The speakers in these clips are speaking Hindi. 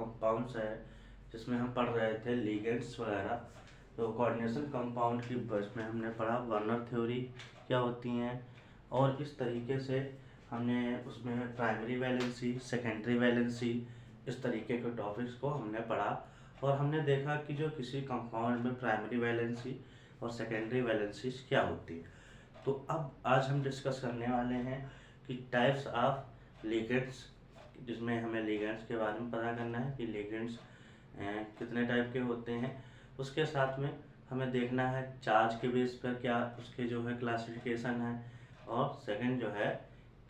कंपाउंड्स है जिसमें हम पढ़ रहे थे लिगेंड्स वगैरह। तो कोऑर्डिनेशन कंपाउंड की बस में हमने पढ़ा वर्नर थ्योरी क्या होती हैं, और इस तरीके से हमने उसमें प्राइमरी वैलेंसी, सेकेंडरी वैलेंसी, इस तरीके के टॉपिक्स को हमने पढ़ा। और हमने देखा कि जो किसी कंपाउंड में प्राइमरी वैलेंसी और सेकेंडरी वैलेंसी क्या होती है। तो अब आज हम डिस्कस करने वाले हैं कि टाइप्स ऑफ लिगेंड्स, जिसमें हमें लिगेंड्स के बारे में पता करना है कि लिगेंड्स कितने टाइप के होते हैं। उसके साथ में हमें देखना है चार्ज के बेस पर क्या उसके जो है क्लासिफिकेशन है, और सेकंड जो है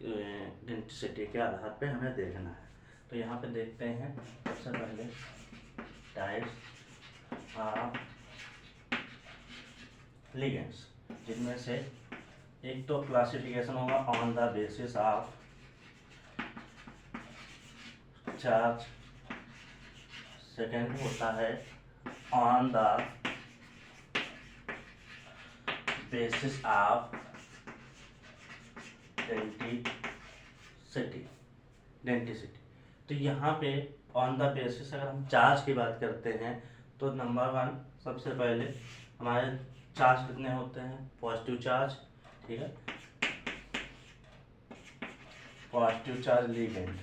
डेंसिटी के आधार पे हमें देखना है। तो यहाँ पे देखते हैं सबसे पहले टाइप्स ऑफ लिगेंड्स, जिनमें से एक तो क्लासिफिकेशन होगा on the basis of charge, second होता है on the basis of density. तो यहाँ पे ऑन द बेसिस अगर हम चार्ज की बात करते हैं तो नंबर वन सबसे पहले हमारे चार्ज कितने होते हैं, पॉजिटिव चार्ज, ठीक है, positive charge ligand.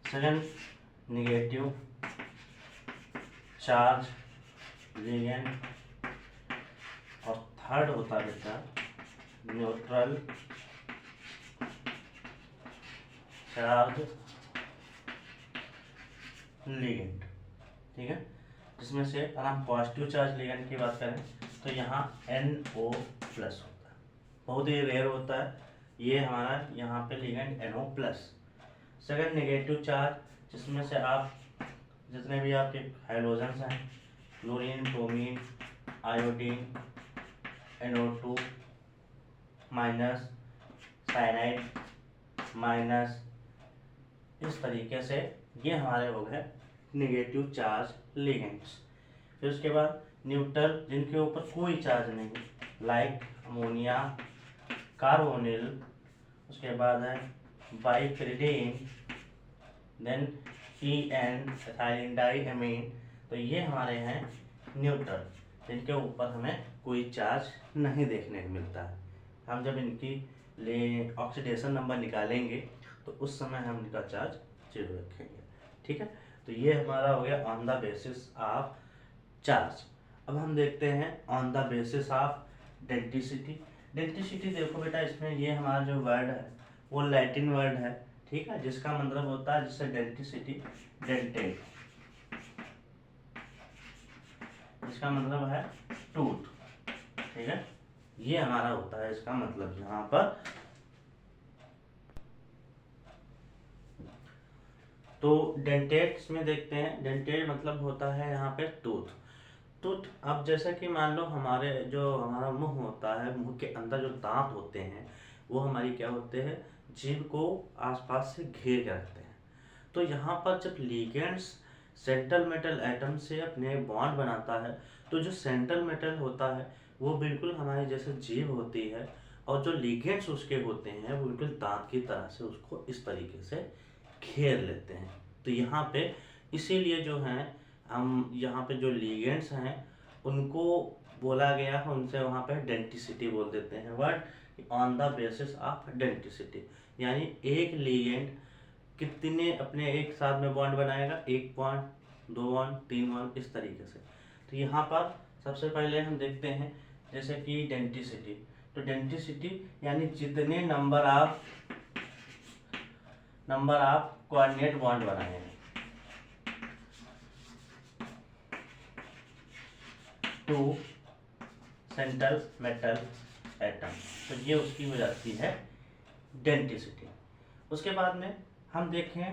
Second negative charge ligand, और थर्ड होता बेटा न्यूट्रल चार्ज लिगेंड, ठीक है। जिसमें से अगर हम पॉजिटिव चार्ज लिगेंड की बात करें तो यहाँ NO प्लस होता है, बहुत ही रेयर होता है ये हमारा यहाँ पे ligand NO plus. Second negative charge, जिसमें से आप जितने भी आपके हाइड्रोजन्स हैं, chlorine, bromine, iodine, NO2 minus, cyanide minus, इस तरीके से ये हमारे हो गए नेगेटिव चार्ज लिगेंड्स। फिर उसके बाद न्यूट्रल, जिनके ऊपर कोई चार्ज नहीं, लाइक अमोनिया, कार्बोनिल, उसके बाद है बाइफिरिडीन, देन EN एथाइलिन डाइअमीन। तो ये हमारे हैं न्यूट्रल, जिनके ऊपर हमें कोई चार्ज नहीं देखने को मिलता है। हम जब इनकी ऑक्सीडेशन नंबर निकालेंगे तो उस समय हम इनका चार्ज 0 रखेंगे, ठीक है। तो ये हमारा हो गया on the basis of charge. अब हम देखते हैं on the basis of density. Density देखो बेटा, इसमें ये हमारा जो वर्ड है वो लैटिन वर्ड है, ठीक है, जिसका मतलब होता है, जिससे डेंसिटी डेंटेट, इसका मतलब है टूथ, ठीक है, ये हमारा होता है इसका मतलब यहाँ पर। तो डेंटेट्स में देखते हैं, डेंटेट मतलब होता है यहाँ पे टूथ। टूथ, अब जैसा कि मान लो हमारे जो हमारा मुंह होता है, मुंह के अंदर जो दांत होते हैं वो हमारी क्या होते हैं, जीभ को आसपास से घेर के रखते हैं। तो यहाँ पर जब लिगेंड्स सेंट्रल मेटल एटम से अपने बॉन्ड बनाता है तो जो सेंट्रल मेटल होता है वो बिल्कुल हमारी जैसे जीभ होती है, और जो लिगेंड्स उसके होते हैं वो बिल्कुल दांत की तरह से उसको इस तरीके से घेर लेते हैं। तो यहाँ पे इसीलिए जो हैं हम यहाँ पे जो लिगेंड्स हैं उनको बोला गया है, उनसे वहाँ पे डेंसिटी बोल देते हैं, but on the basis of density, यानी एक लिगेंड कितने अपने एक साथ में बॉन्ड बनाएगा, 1 बॉन्ड, 2 बॉन्ड, 3 बॉन्ड, इस तरीके से। तो यहाँ पर सबसे पहले हम देखते हैं जैसे कि डेंसिटी। तो डेंसिटी यानी जितने नंबर ऑफ कोऑर्डिनेट बॉन्ड बनाए हैं टू सेंट्रल मेटल एटम, तो ये उसकी हो जाती है डेंसिटी। उसके बाद में हम देखें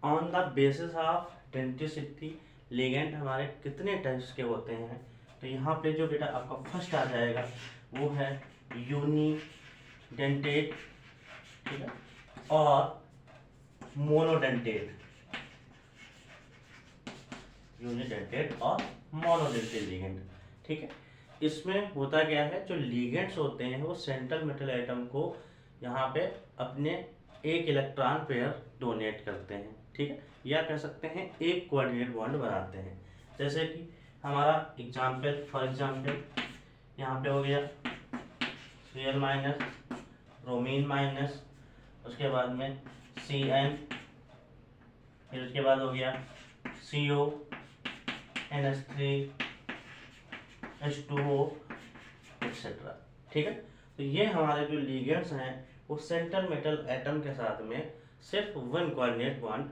on the basis of density ligand हमारे कितने टाइप्स के होते हैं। तो यहाँ पे जो बेटा आपका फर्स्ट आ जाएगा वो है यूनिडेंटेट, ठीक है, और मोनोडेंटेट, यूनिडेंटेट और मोनोडेंटेट लिगेंड, ठीक है। इसमें होता क्या है, जो लिगेंड्स होते हैं वो सेंट्रल मेटल एटम को यहाँ पे अपने एक इलेक्ट्रॉन पेयर डोनेट करते हैं, ठीक है, या कह सकते हैं एक कोऑर्डिनेट बॉन्ड बनाते हैं। जैसे कि हमारा एग्जाम्पल, फॉर एग्जाम्पल यहाँ पे हो गया Cl माइनस, ब्रोमीन माइनस, उसके बाद में Cn, फिर उसके बाद हो गया CO, NH3, H2O एक्सेट्रा। ठीक है, तो ये हमारे जो लिगेंड्स हैं वो सेंट्रल मेटल एटम के साथ में सिर्फ वन कोऑर्डिनेट बॉन्ड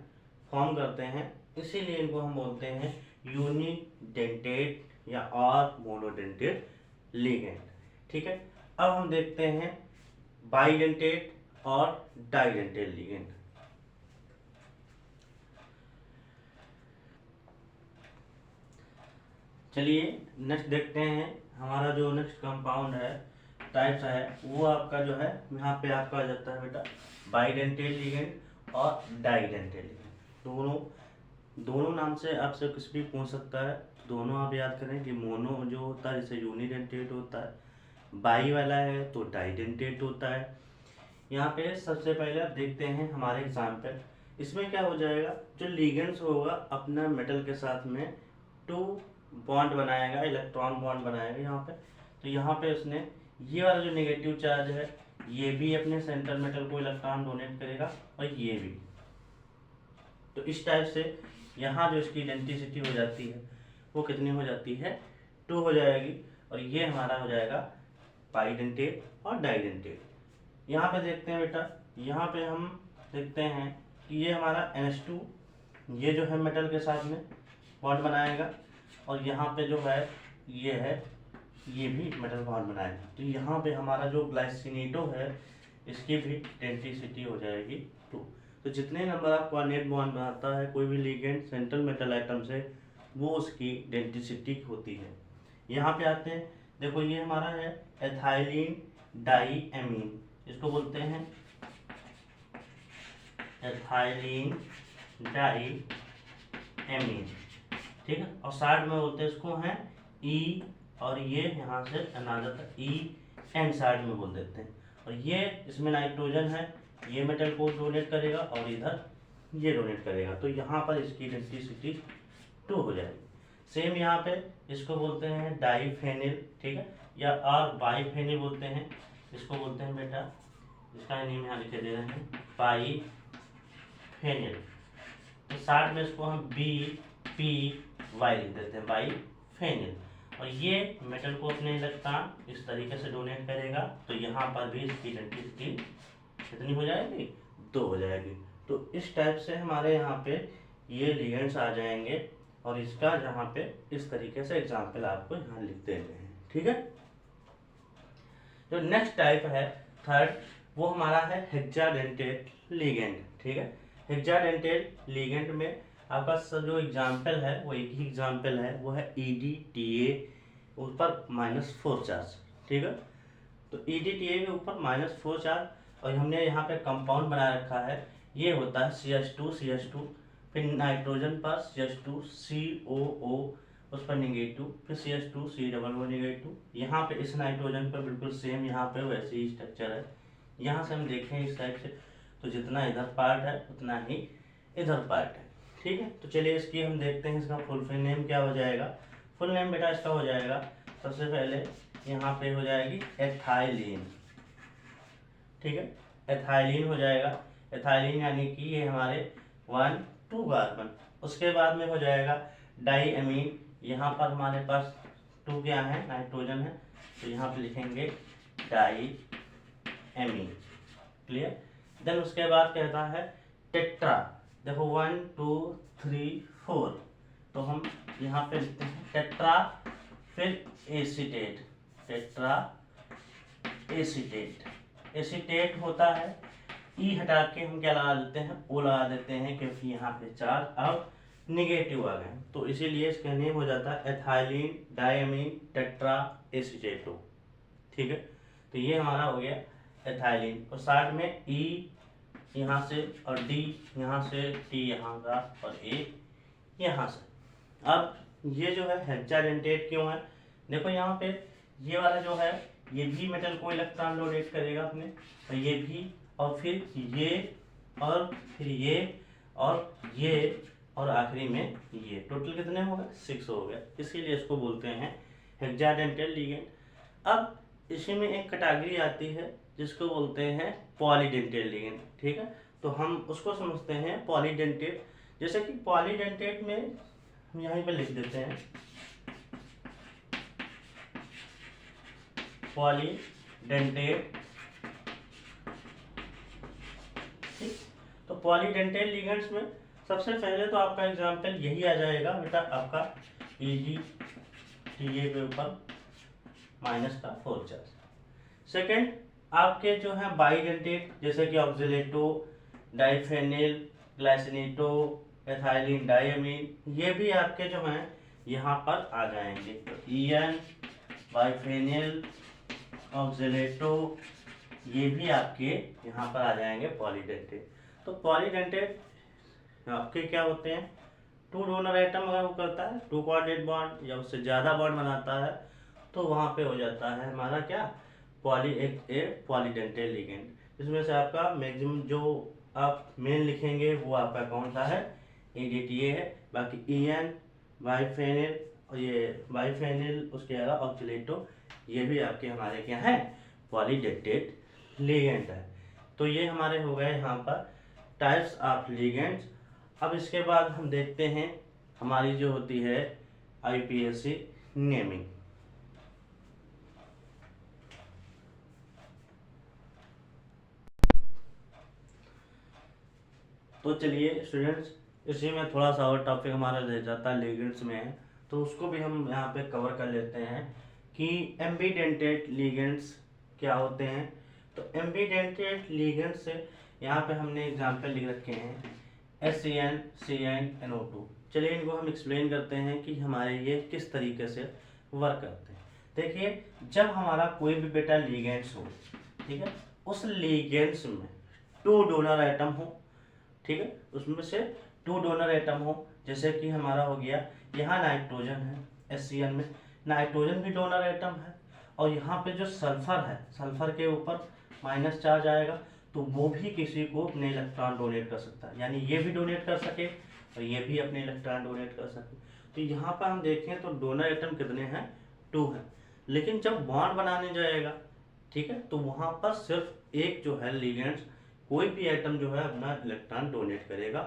फॉर्म करते हैं, इसीलिए इनको हम बोलते हैं यूनिडेंटेड या और मोनोडेंटेड लिगेंड। ठीक है, अब हम देखते हैं बाइडेंटेड और डाइडेंटेड लिगेंड। चलिए नेक्स्ट देखते हैं, हमारा जो नेक्स्ट कंपाउंड है, टाइप्स है, वो आपका जो है यहाँ पे आपका आ जाता है बेटा बाइडेंटेड लिगेंड और डाइडेंटेड लिगेंड। दोनों नाम से आपसे कुछ भी पूछ सकता है। दोनों आप याद करें कि मोनो जो होता है जैसे यूनिडेंटेड होता है, बाई वाला है तो डाइडेंटेड होता है। यहाँ पे सबसे पहले आप देखते हैं हमारे एग्जाम्पल, इसमें क्या हो जाएगा, जो लिगेंड्स होगा अपना मेटल के साथ में 2 बॉन्ड बनाएगा, इलेक्ट्रॉन बॉन्ड बनाएगा यहाँ पे। तो यहाँ पे उसने ये वाला जो नेगेटिव चार्ज है ये भी अपने सेंट्रल मेटल को इलेक्ट्रॉन डोनेट करेगा और ये भी। तो इस टाइप से यहाँ जो इसकी इडेंटिसिटी हो जाती है वो कितनी हो जाती है, 2 हो जाएगी, और ये हमारा हो जाएगा बाइडेंटेड और डाइडेंटेड। यहाँ पे देखते हैं बेटा, यहाँ पे हम देखते हैं कि ये हमारा NH2 ये जो है मेटल के साथ में बॉन्ड बनाएगा, और यहाँ पे जो है ये भी मेटल बॉन्ड बनाएगा। तो यहाँ पे हमारा जो ग्लाइसिनेटो है इसकी भी इडेंटिसिटी हो जाएगी 2। तो जितने नंबर आप कोऑर्डिनेट बॉन्ड बनाता है कोई भी लिगेंड सेंट्रल मेटल आइटम से, वो उसकी इडेंटिसिटी होती है। यहाँ पे आते हैं, देखो ये हमारा है एथाइलिन डाईएमीन, इसको बोलते हैं एथाइलिन डाईएमीन। ठीक है, और साइड में बोलते हैं इसको हैं ई, और ये यहाँ से अनादर ई एन साइड में बोल देते हैं। और ये इसमें नाइट्रोजन है, ये मेटल को डोनेट करेगा और इधर ये डोनेट करेगा, तो यहाँ पर इसकी इडेंटिसिटी 2 हो जाएगी। सेम यहाँ पे इसको बोलते हैं डाईफेनिल, ठीक है, या और बाईफेनिल बोलते हैं, इसको बोलते हैं बेटा, इसका नेम यहाँ लिखे दे रहे हैं बाईफेनिल। तो साथ में इसको हम BPY लिख देते हैं, बाईफेनिल। और ये मेटल को अपने इलेक्ट्रॉन इस तरीके से डोनेट करेगा, तो यहाँ पर भी इसकी इडेंटिसिटी कितनी हो जाएगी, 2 हो जाएगी। तो इस टाइप से हमारे यहाँ पे ये लिगेंड्स आ जाएंगे, और इसका यहाँ पे इस तरीके से एग्जाम्पल आपको यहाँ लिख देते हैं। ठीक है, जो नेक्स्ट टाइप है थर्ड, वो हमारा है हेक्साडेंटेड लिगेंड। ठीक है, हेक्साडेंटेड लिगेंड में आपका जो एग्जाम्पल है वो एक ही एग्जाम्पल है, वो है EDTA ऊपर -4 चार्ज। ठीक है, तो EDTA के ऊपर -4 चार्ज, और हमने यहाँ पे कंपाउंड बना रखा है, ये होता है CH2, फिर नाइट्रोजन पर CH2 COO, उस पर नेगेटिव, फिर CH2 COO नेगेटिव। यहाँ पे इस नाइट्रोजन पर बिल्कुल सेम यहाँ पे वैसे ही स्ट्रक्चर है। यहाँ से हम देखें इस टाइप से, तो जितना इधर पार्ट है उतना ही इधर पार्ट है। ठीक है, तो चलिए इसकी हम देखते हैं, इसका फुल नेम क्या हो जाएगा। फुल नेम बेटा इसका हो जाएगा, सबसे पहले यहाँ पे हो जाएगी एथाइलिन। ठीक है, एथाइलिन हो जाएगा, एथाइलिन यानी कि ये हमारे 1,2 कार्बन। उसके बाद में हो जाएगा डाईएमीन, यहाँ पर हमारे पास 2 क्या है, नाइट्रोजन है, तो यहाँ पे लिखेंगे डाईएमीन। क्लियर। देन उसके बाद कहता है टेट्रा, देखो 1 2 3 4, तो हम यहाँ पे लिखते हैं टेट्रा, फिर एसीटेट, टेट्रा एसीटेट। एसीटेट होता है, ई हटा के हम क्या लगा देते हैं, ओ लगा देते हैं, क्योंकि यहाँ पे चार्ज अब निगेटिव आ गए, तो इसीलिए इसका नेम हो जाता है एथाइलिन डाईएमीन टेट्रा एसीटेटो। ठीक है, तो ये हमारा हो गया एथाइलिन, और साथ में ई यहाँ से और डी यहाँ से, टी यहाँ का और ए यहाँ से। अब ये जो है हेक्साडेंटेट क्यों है, देखो यहाँ पे ये वाला जो है ये भी मेटल को इलेक्ट्रॉन डोनेट करेगा अपने, तो ये भी, और फिर ये, और फिर ये, और ये और आखिरी में ये, टोटल कितने हो गए 6 हो गए, इसीलिए इसको बोलते हैं हेक्साडेंटल लिगेंड। अब इसी में एक कैटेगरी आती है जिसको बोलते हैं पॉलीडेंटेट लिगेंड, ठीक है। तो हम उसको समझते हैं पॉलीडेंटेट। जैसे कि पॉलीडेंटेट में हम यहीं पे लिख देते हैं पॉलीडेंटेट, ठीक। तो पॉलीडेंटेट लिगेंड्स में सबसे पहले तो आपका एग्जाम्पल यही आ जाएगा बेटा, आपका EDTA के ऊपर माइनस का 4 चार्ज। सेकेंड आपके जो है बाइडेंटेट, जैसे कि ऑक्जेलेटो, डाइफेनिल, ग्लाइसिनेटो, एथाइलिन डाइअमीन, ये भी आपके जो हैं यहाँ पर आ जाएंगे। तो EN, बाइफेनिल, ऑक्जेलेटो, ये भी आपके यहाँ पर आ जाएंगे पॉलीडेंटेट। तो पॉलीडेंटेट आपके क्या होते हैं, 2 डोनर आइटम अगर वो करता है 2 कोऑर्डिनेट बॉन्ड या उससे ज़्यादा बॉन्ड बनाता है तो वहाँ पे हो जाता है हमारा क्या, पॉलीडेंटेट लिगेंड। इसमें से आपका मैक्सिमम जो आप मेन लिखेंगे वो आपका कौन सा है, EDTA है। बाकी EN, बाइफेनिल, और ये बाइफेनिल, उसके अलावा ऑक्जेलेटो, ये भी आपके हमारे क्या हैं पॉलीडेंटेट लिगेंड है। तो ये हमारे हो गए यहाँ पर टाइप्स ऑफ लिगेंड्स। अब इसके बाद हम देखते हैं हमारी जो होती है IUPAC नेमिंग। तो चलिए स्टूडेंट्स, इसी में थोड़ा सा और टॉपिक हमारा रह जाता है लिगेंड्स में है, तो उसको भी हम यहाँ पे कवर कर लेते हैं कि एम्बीडेंटेट लिगेंड्स क्या होते हैं। तो एम्बीडेंटेट लिगेंड्स से यहाँ पे हमने एग्जाम्पल लिख रखे हैं SCN, CN, NO2। चलिए इनको हम एक्सप्लेन करते हैं कि हमारे ये किस तरीके से वर्क करते हैं। देखिए, जब हमारा कोई भी बेटा लिगेंड्स हो, ठीक है, उस लिगेंड्स में 2 डोनर आइटम हो, ठीक है, उसमें से 2 डोनर आइटम हो। जैसे कि हमारा हो गया यहाँ नाइट्रोजन है, SCN में नाइट्रोजन भी डोनर आइटम है, और यहाँ पे जो सल्फर है, सल्फर के ऊपर माइनस चार्ज आएगा, तो वो भी किसी को अपने इलेक्ट्रॉन डोनेट कर सकता है, यानी ये भी डोनेट कर सके और ये भी अपने इलेक्ट्रॉन डोनेट कर सके। तो यहाँ पर हम देखें तो डोनर आइटम कितने हैं, 2 हैं। लेकिन जब बॉन्ड बनाने जाएगा, ठीक है, तो वहाँ पर सिर्फ एक जो है लिगेंड्स, कोई भी आइटम जो है अपना इलेक्ट्रॉन डोनेट करेगा।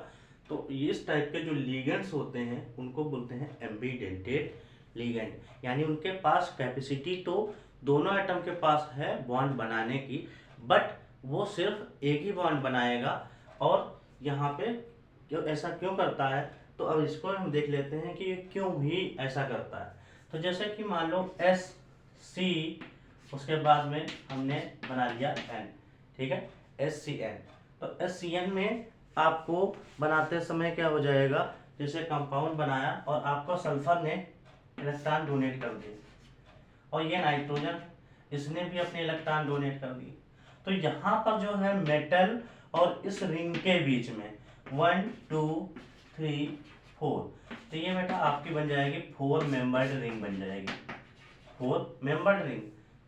तो इस टाइप के जो लिगेंड्स होते हैं उनको बोलते हैं एम्बीडेंटेट लिगेंड, यानी उनके पास कैपेसिटी तो दोनों आइटम के पास है बॉन्ड बनाने की, बट वो सिर्फ एक ही बॉन्ड बनाएगा। और यहाँ पे जो ऐसा क्यों करता है, तो अब इसको हम देख लेते हैं कि ये क्यों भी ऐसा करता है। तो जैसे कि मान लो SC, उसके बाद में हमने बना लिया N, ठीक है, SCN। तो SCN में आपको बनाते समय क्या हो जाएगा, जैसे कंपाउंड बनाया और आपको सल्फर ने इलेक्ट्रॉन डोनेट कर दिए, और ये नाइट्रोजन, इसने भी अपने इलेक्ट्रॉन डोनेट कर दिए। तो यहाँ पर जो है मेटल और इस रिंग के बीच में 1 2 3 4, तो ये बेटा आपकी बन जाएगी 4 मेंबर्ड रिंग बन जाएगी, 4 मेंबर्ड रिंग,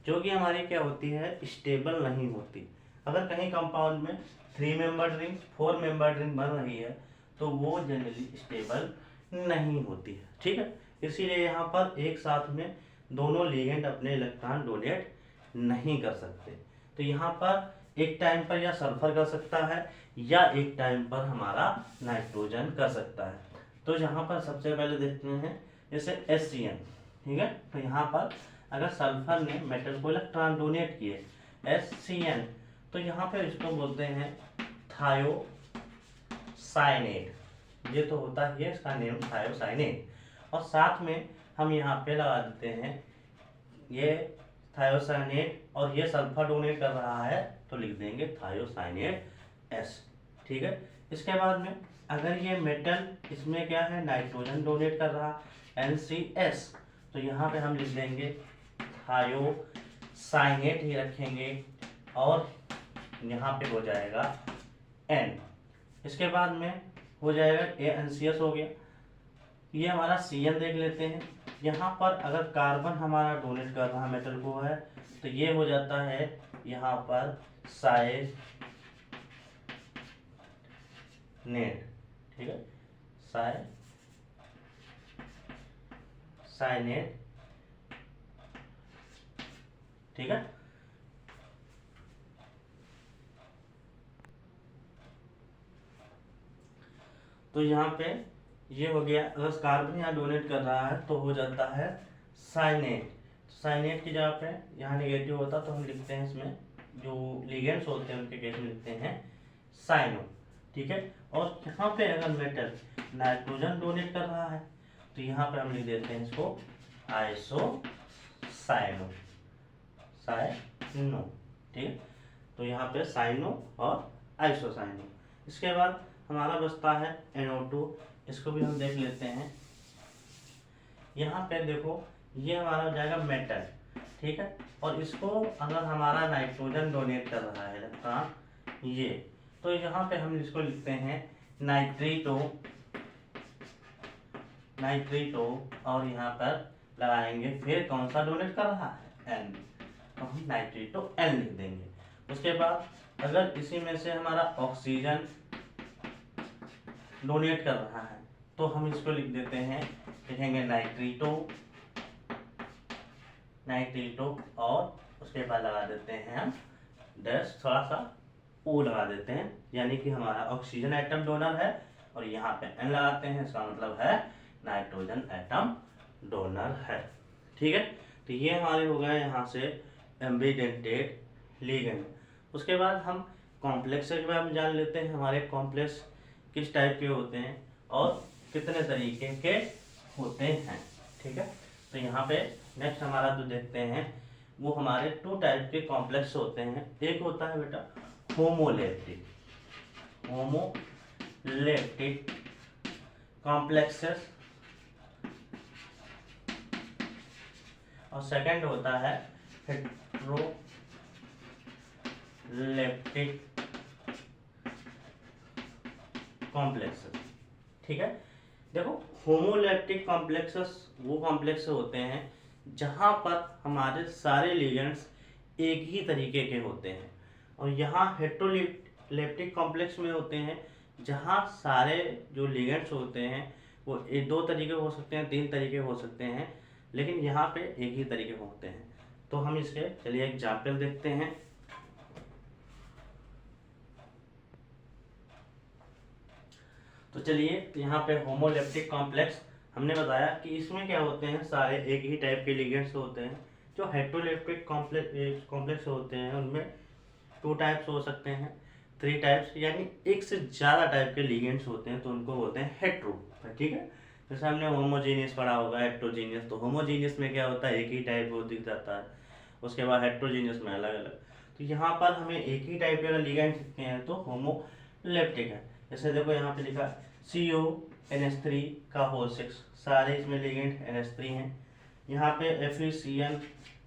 जो कि हमारी क्या होती है, स्टेबल नहीं होती। अगर कहीं कंपाउंड में 3 मेंबर्ड रिंग, 4 मेंबर्ड रिंग बन रही है तो वो जनरली स्टेबल नहीं होती है, ठीक है। इसीलिए यहाँ पर एक साथ में दोनों लिगेंड अपने इलेक्ट्रॉन डोनेट नहीं कर सकते। तो यहाँ पर एक टाइम पर या सल्फर कर सकता है या एक टाइम पर हमारा नाइट्रोजन कर सकता है। तो यहाँ पर सबसे पहले देखते हैं जैसे SCN, ठीक है, तो यहाँ पर अगर सल्फर ने मेटल को इलेक्ट्रॉन डोनेट किए SCN, तो यहाँ पे इसको बोलते हैं थायोसाइनेट, ये तो होता ही है इसका नेम थायोसाइनेट। और साथ में हम यहाँ पे लगा देते हैं ये थायोसाइनेट, और ये सल्फर डोनेट कर रहा है तो लिख देंगे थायोसाइनेट S, ठीक है। इसके बाद में अगर ये मेटल, इसमें क्या है, नाइट्रोजन डोनेट कर रहा NCS, तो यहाँ पे हम लिख देंगे थायोसाइनेट ही रखेंगे, और यहाँ पे हो जाएगा N। इसके बाद में हो जाएगा NCS हो गया। ये हमारा CN देख लेते हैं, यहाँ पर अगर कार्बन हमारा डोनेट कर रहा मेटल को है तो ये हो जाता है यहाँ पर साइनेट, ठीक है, साइनेट, ठीक है। तो यहाँ पे ये हो गया, अगर कार्बन यहाँ डोनेट कर रहा है तो हो जाता है साइनेट। साइनेट की जगह पे यहाँ नेगेटिव होता तो हम लिखते हैं इसमें जो लिगेंड्स होते हैं उनके केस में लिखते हैं साइनो, ठीक है। और यहाँ पे अगर मेटल नाइट्रोजन डोनेट कर रहा है तो यहाँ पे हम लिख देते हैं इसको आइसोसाइनो, साइनो, ठीक है। तो यहाँ पे साइनो और आइसोसाइनो। इसके बाद हमारा बचता है NO2, इसको भी हम देख लेते हैं। यहाँ पे देखो ये हमारा हो जाएगा मेटल, ठीक है। और इसको अगर हमारा नाइट्रोजन डोनेट कर रहा है इलेक्ट्रॉन ये, तो यहाँ पे हम इसको लिखते हैं नाइट्रेटो, और यहाँ पर लगाएंगे फिर कौन सा डोनेट कर रहा है N, तो हम नाइट्रेटो N लिख देंगे। उसके बाद अगर इसी में से हमारा ऑक्सीजन डोनेट कर रहा है तो हम इसको लिख देते हैं, लिखेंगे नाइट्रेटो और उसके बाद लगा देते हैं हम डैश, थोड़ा सा O लगा देते हैं, यानी कि हमारा ऑक्सीजन एटम डोनर है और यहाँ पे N लगाते हैं, इसका मतलब है नाइट्रोजन एटम डोनर है, ठीक है। तो ये हमारे हो गए यहाँ से एम्बिडेंटेड लिगेंड। उसके बाद हम कॉम्प्लेक्स के बारे में जान लेते हैं, हमारे कॉम्प्लेक्स किस टाइप के होते हैं और कितने तरीके के होते हैं, ठीक है। तो यहाँ पे नेक्स्ट हमारा जो देखते हैं वो हमारे 2 टाइप के कॉम्प्लेक्स होते हैं। एक होता है बेटा होमोलेप्टिक कॉम्प्लेक्सेस, और सेकंड होता है हेट्रोलेप्टिक कॉम्प्लेक्सेस, ठीक है। देखो होमोलेप्टिक कॉम्प्लेक्सेस वो कॉम्प्लेक्स होते हैं जहां पर हमारे सारे लिगेंड्स एक ही तरीके के होते हैं, और यहाँ हेट्रोलेप्टिक कॉम्प्लेक्स में होते हैं जहां सारे जो लिगेंड्स होते हैं वो 2 तरीके हो सकते हैं, 3 तरीके हो सकते हैं, लेकिन यहाँ पे एक ही तरीके होते हैं। तो हम इसके चलिए एग्जाम्पल देखते हैं। तो चलिए यहाँ पे होमोलेप्टिक कॉम्प्लेक्स हमने बताया कि इसमें क्या होते हैं, सारे एक ही टाइप के लिगेंड्स होते हैं। जो हेट्रोलेप्टिक कॉम्प्लेक्स होते हैं उनमें 2 टाइप्स हो सकते हैं, 3 टाइप्स, यानी एक से ज़्यादा टाइप के लिगेंड्स होते हैं तो उनको बोलते हैं हेट्रो, ठीक है। जैसे हमने होमोजीनियस पढ़ा होगा, हेट्रोजीनियस। तो होमोजीनियस में क्या होता है, एक ही टाइप वो दिख जाता है, उसके बाद हेट्रोजीनियस में अलग अलग। तो यहाँ पर हमें एक ही टाइप के अगर लिगेंड दिखते हैं तो होमोलेप्टिक है। जैसे देखो यहाँ पे लिखा CONH3 का होल 6, सारे इसमें लिगेंड NH3 हैं। यहाँ पे FeCN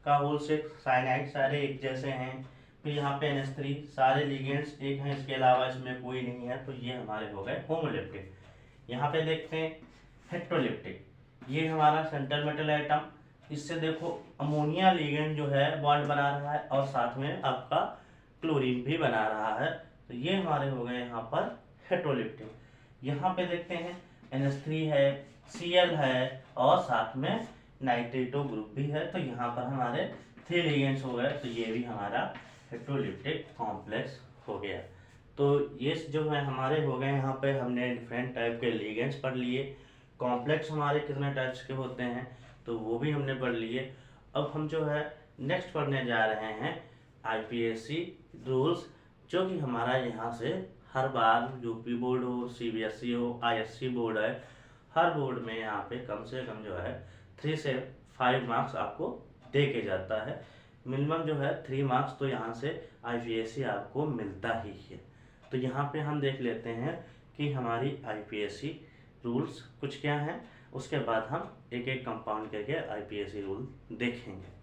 का होल 6 साइनाइड, सारे एक जैसे हैं। फिर यहाँ पे NH3 सारे लिगेंड्स एक हैं, इसके अलावा इसमें कोई नहीं है, तो ये हमारे हो गए होमोलेप्टिक। यहाँ पे देखते हैं हेट्रोलेप्टिक, ये हमारा सेंट्रल मेटल एटम, इससे देखो अमोनिया लिगेंड जो है बॉन्ड बना रहा है और साथ में आपका क्लोरीन भी बना रहा है, तो ये हमारे हो गए यहाँ पर हेट्रोलेप्टिक। यहाँ पे देखते हैं NH3 है, Cl है और साथ में नाइट्रेटो ग्रुप भी है, तो यहाँ पर हमारे 3 लिगेंड्स हो गए, तो ये भी हमारा हेट्रोलेप्टिक कॉम्प्लेक्स हो गया। तो ये जो है हमारे हो गए, यहाँ पे हमने डिफरेंट टाइप के लिगेंड्स पढ़ लिए। कॉम्प्लेक्स हमारे कितने टाइप्स के होते हैं तो वो भी हमने पढ़ लिए। अब हम जो है नेक्स्ट पढ़ने जा रहे हैं IPSC रूल्स, जो कि हमारा यहाँ से हर बार यूपी बोर्ड हो, CBSE हो, ISC बोर्ड है, हर बोर्ड में यहाँ पे कम से कम जो है 3 से 5 मार्क्स आपको दे के जाता है। मिनिमम जो है 3 मार्क्स तो यहाँ से IPSC आपको मिलता ही है। तो यहाँ पे हम देख लेते हैं कि हमारी IPSC रूल्स कुछ क्या हैं, उसके बाद हम एक एक कंपाउंड करके IPSC रूल देखेंगे।